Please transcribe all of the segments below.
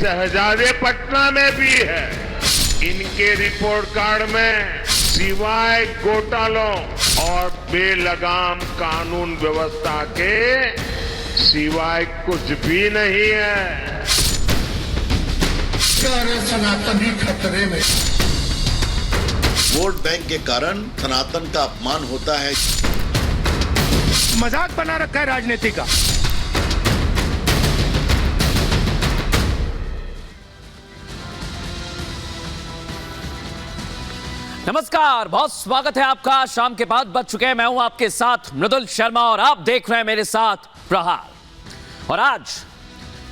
शहजादे पटना में भी है। इनके रिपोर्ट कार्ड में सिवाय घोटालों और बेलगाम कानून व्यवस्था के सिवाय कुछ भी नहीं है। सनातनी खतरे में। वोट बैंक के कारण सनातन का अपमान होता है। मजाक बना रखा है राजनीति का। नमस्कार, बहुत स्वागत है आपका। शाम के 5 बज चुके हैं। मैं हूं आपके साथ मृदुल शर्मा और आप देख रहे हैं मेरे साथ प्रहार। और आज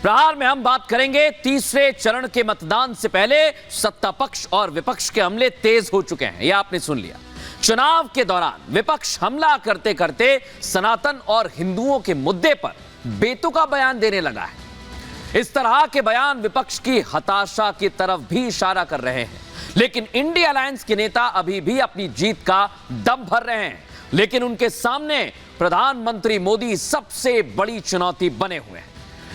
प्रहार में हम बात करेंगे तीसरे चरण के मतदान से पहले सत्ता पक्ष और विपक्ष के हमले तेज हो चुके हैं। यह आपने सुन लिया। चुनाव के दौरान विपक्ष हमला करते करते सनातन और हिंदुओं के मुद्दे पर बेतुका बयान देने लगा है। इस तरह के बयान विपक्ष की हताशा की तरफ भी इशारा कर रहे हैं। लेकिन इंडिया अलायंस के नेता अभी भी अपनी जीत का दम भर रहे हैं। लेकिन उनके सामने प्रधानमंत्री मोदी सबसे बड़ी चुनौती बने हुए हैं।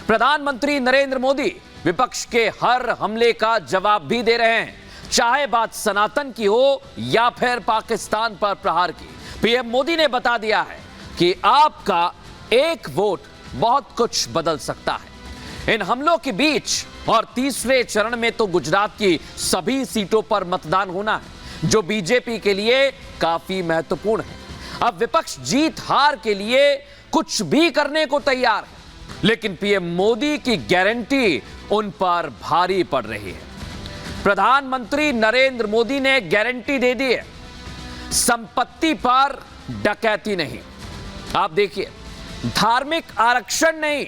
प्रधानमंत्री नरेंद्र मोदी विपक्ष के हर हमले का जवाब भी दे रहे हैं, चाहे बात सनातन की हो या फिर पाकिस्तान पर प्रहार की। पीएम मोदी ने बता दिया है कि आपका एक वोट बहुत कुछ बदल सकता है। इन हमलों के बीच और तीसरे चरण में तो गुजरात की सभी सीटों पर मतदान होना है, जो बीजेपी के लिए काफी महत्वपूर्ण है। अब विपक्ष जीत हार के लिए कुछ भी करने को तैयार है, लेकिन पीएम मोदी की गारंटी उन पर भारी पड़ रही है। प्रधानमंत्री नरेंद्र मोदी ने गारंटी दे दी है, संपत्ति पर डकैती नहीं। आप देखिए, धार्मिक आरक्षण नहीं,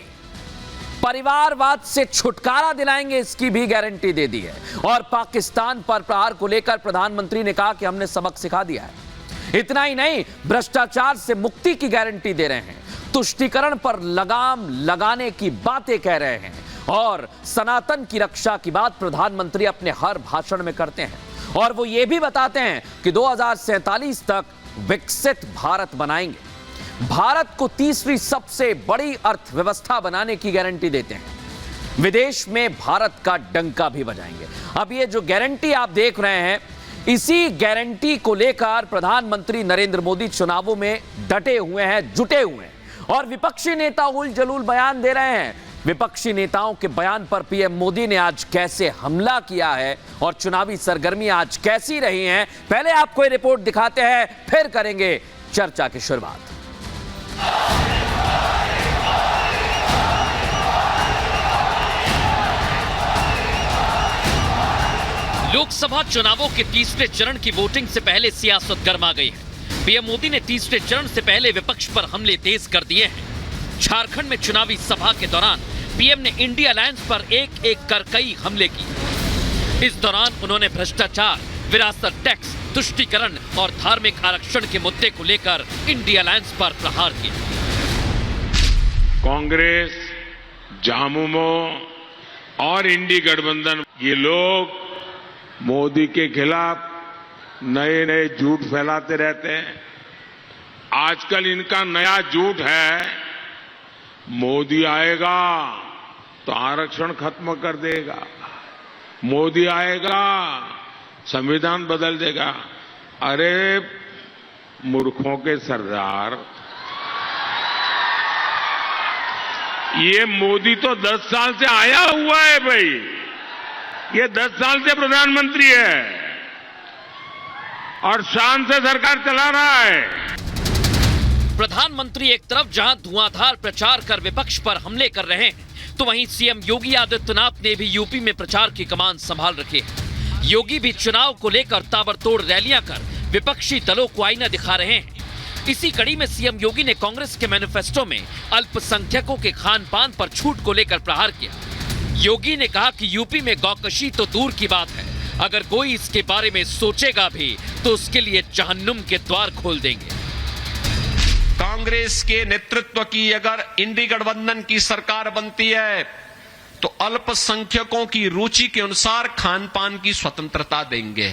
परिवारवाद से छुटकारा दिलाएंगे, इसकी भी गारंटी दे दी है। और पाकिस्तान पर प्रहार को लेकर प्रधानमंत्री ने कहा कि हमने सबक सिखा दिया है। इतना ही नहीं, भ्रष्टाचार से मुक्ति की गारंटी दे रहे हैं, तुष्टीकरण पर लगाम लगाने की बातें कह रहे हैं और सनातन की रक्षा की बात प्रधानमंत्री अपने हर भाषण में करते हैं। और वो ये भी बताते हैं कि 2047 तक विकसित भारत बनाएंगे, भारत को तीसरी सबसे बड़ी अर्थव्यवस्था बनाने की गारंटी देते हैं, विदेश में भारत का डंका भी बजाएंगे। अब ये जो गारंटी आप देख रहे हैं, इसी गारंटी को लेकर प्रधानमंत्री नरेंद्र मोदी चुनावों में डटे हुए हैं, जुटे हुए हैं। और विपक्षी नेता उल जलूल बयान दे रहे हैं। विपक्षी नेताओं के बयान पर पीएम मोदी ने आज कैसे हमला किया है और चुनावी सरगर्मियां आज कैसी रही हैं, पहले आपको ये रिपोर्ट दिखाते हैं, फिर करेंगे चर्चा की शुरुआत। लोकसभा चुनावों के तीसरे चरण की वोटिंग से पहले सियासत गर्मा गई है। पीएम मोदी ने तीसरे चरण से पहले विपक्ष पर हमले तेज कर दिए हैं। झारखंड में चुनावी सभा के दौरान पीएम ने इंडिया अलायंस पर एक एक कर कई हमले किए। इस दौरान उन्होंने भ्रष्टाचार, विरासत टैक्स, तुष्टीकरण और धार्मिक आरक्षण के मुद्दे को लेकर इंडिया अलायंस पर प्रहार किया। कांग्रेस, झामुमो और इंडी गठबंधन, ये लोग मोदी के खिलाफ नए नए झूठ फैलाते रहते हैं। आजकल इनका नया झूठ है, मोदी आएगा तो आरक्षण खत्म कर देगा, मोदी आएगा संविधान बदल देगा। अरे मूर्खों के सरदार, ये मोदी तो 10 साल से आया हुआ है भाई, ये 10 साल से प्रधानमंत्री है और शान से सरकार चला रहा है। प्रधानमंत्री एक तरफ जहां धुआंधार प्रचार कर विपक्ष पर हमले कर रहे हैं, तो वहीं सीएम योगी आदित्यनाथ ने भी यूपी में प्रचार की कमान संभाल रखी है। योगी भी चुनाव को लेकर ताबड़तोड़ रैलियां कर विपक्षी दलों को आईना दिखा रहे हैं। इसी कड़ी में सीएम योगी ने कांग्रेस के मैनिफेस्टो में अल्पसंख्यकों के खान पान पर छूट को लेकर प्रहार किया। योगी ने कहा कि यूपी में गौकशी तो दूर की बात है, अगर कोई इसके बारे में सोचेगा भी तो उसके लिए जहन्नुम के द्वार खोल देंगे। कांग्रेस के नेतृत्व की अगर इंडी गठबंधन की सरकार बनती है तो अल्पसंख्यकों की रुचि के अनुसार खान पान की स्वतंत्रता देंगे।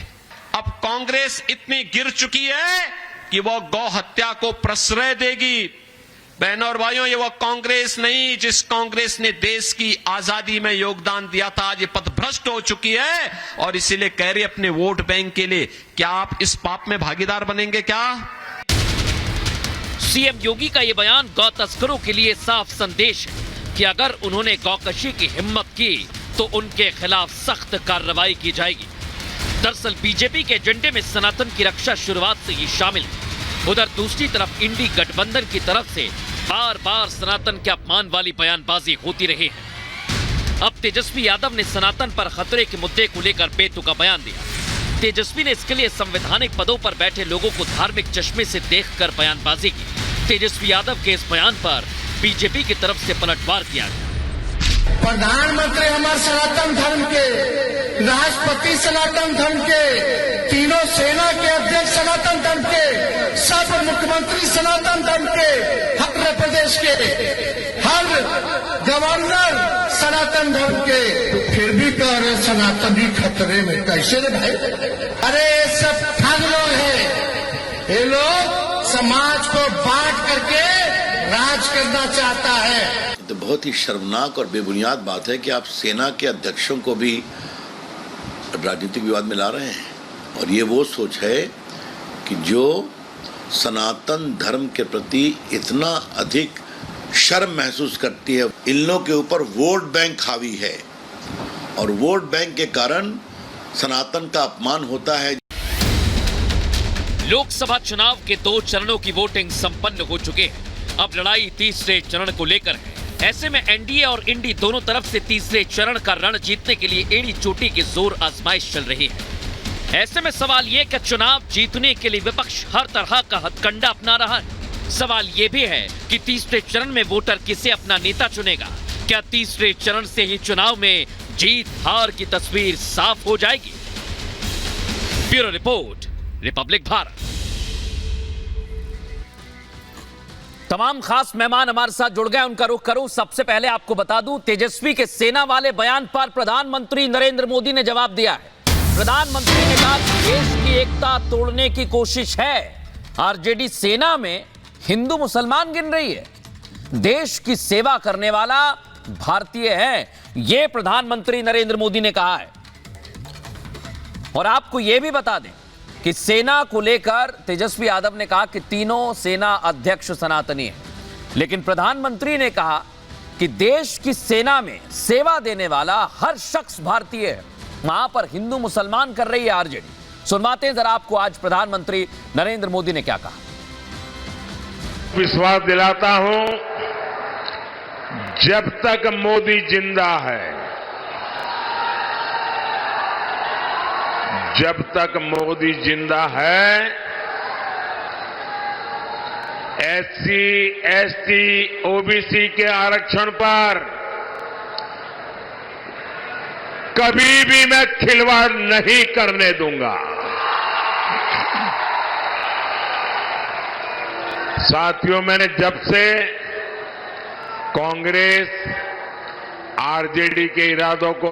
अब कांग्रेस इतनी गिर चुकी है कि वो गौ हत्या को प्रश्रय देगी, बहनों और भाइयों, ये वो कांग्रेस नहीं जिस कांग्रेस ने देश की आजादी में योगदान दिया था, आज ये पथभ्रष्ट हो चुकी है और इसीलिए कह रही अपने वोट बैंक के लिए। क्या आप इस पाप में भागीदार बनेंगे क्या? सीएम योगी का यह बयान गौ तस्करों के लिए साफ संदेश है कि अगर उन्होंने गौकशी की हिम्मत की तो उनके खिलाफ सख्त कार्रवाई की जाएगी। दरअसल बीजेपी के एजेंडे में सनातन की रक्षा शुरुआत से ही शामिल है। उधर दूसरी तरफ इंडी गठबंधन की तरफ से बार बार सनातन के अपमान वाली बयानबाजी होती रही है। अब तेजस्वी यादव ने सनातन पर खतरे के मुद्दे को लेकर बेतुका बयान दिया। तेजस्वी ने इसके लिए संवैधानिक पदों पर बैठे लोगों को धार्मिक चश्मे से देखकर बयानबाजी की। तेजस्वी यादव के इस बयान पर बीजेपी की तरफ से पलटवार किया गया। प्रधानमंत्री हमारे सनातन धर्म के, राष्ट्रपति सनातन धर्म के, तीनों सेना के अध्यक्ष सनातन धर्म के, सब मुख्यमंत्री सनातन धर्म के, हर प्रदेश के हर गवर्नर सनातन धर्म के, तो फिर भी कह रहे सनातनी खतरे में। कैसे रे भाई? अरे सब ठग लोग हैं। ये लोग समाज को बांट करके राज करना चाहता है। तो बहुत ही शर्मनाक और बेबुनियाद बात है कि आप सेना के अध्यक्षों को भी राजनीतिक विवाद में ला रहे हैं। और ये वो सोच है कि जो सनातन धर्म के प्रति इतना अधिक शर्म महसूस करती है, इन लोगों के ऊपर वोट बैंक हावी है और वोट बैंक के कारण सनातन का अपमान होता है। लोकसभा चुनाव के 2 चरणों की वोटिंग संपन्न हो चुके हैं। अब लड़ाई तीसरे चरण को लेकर है। ऐसे में एनडीए और इंडी दोनों तरफ से तीसरे चरण का रण जीतने के लिए एड़ी चोटी की जोर आजमाइश चल रही है। ऐसे में सवाल ये कि चुनाव जीतने के लिए विपक्ष हर तरह का हथकंडा अपना रहा है। सवाल ये भी है कि तीसरे चरण में वोटर किसे अपना नेता चुनेगा। क्या तीसरे चरण से ही चुनाव में जीत हार की तस्वीर साफ हो जाएगी? Bureau report, Republic Bharat. तमाम खास मेहमान हमारे साथ जुड़ गए, उनका रुख करूं। सबसे पहले आपको बता दूं, तेजस्वी के सेना वाले बयान पर प्रधानमंत्री नरेंद्र मोदी ने जवाब दिया है। प्रधानमंत्री ने कहा देश की एकता तोड़ने की कोशिश है। आरजेडी सेना में हिंदू मुसलमान गिन रही है। देश की सेवा करने वाला भारतीय है, यह प्रधानमंत्री नरेंद्र मोदी ने कहा है। और आपको यह भी बता दें कि सेना को लेकर तेजस्वी यादव ने कहा कि तीनों सेना अध्यक्ष सनातनी हैं, लेकिन प्रधानमंत्री ने कहा कि देश की सेना में सेवा देने वाला हर शख्स भारतीय है। वहां पर हिंदू मुसलमान कर रही है आरजेडी। सुनवाते हैं जरा आपको आज प्रधानमंत्री नरेंद्र मोदी ने क्या कहा। विश्वास दिलाता हूं, जब तक मोदी जिंदा है, जब तक मोदी जिंदा है, एससी, एसटी, ओबीसी के आरक्षण पर कभी भी मैं खिलवाड़ नहीं करने दूंगा। साथियों, मैंने जब से कांग्रेस आरजेडी के इरादों को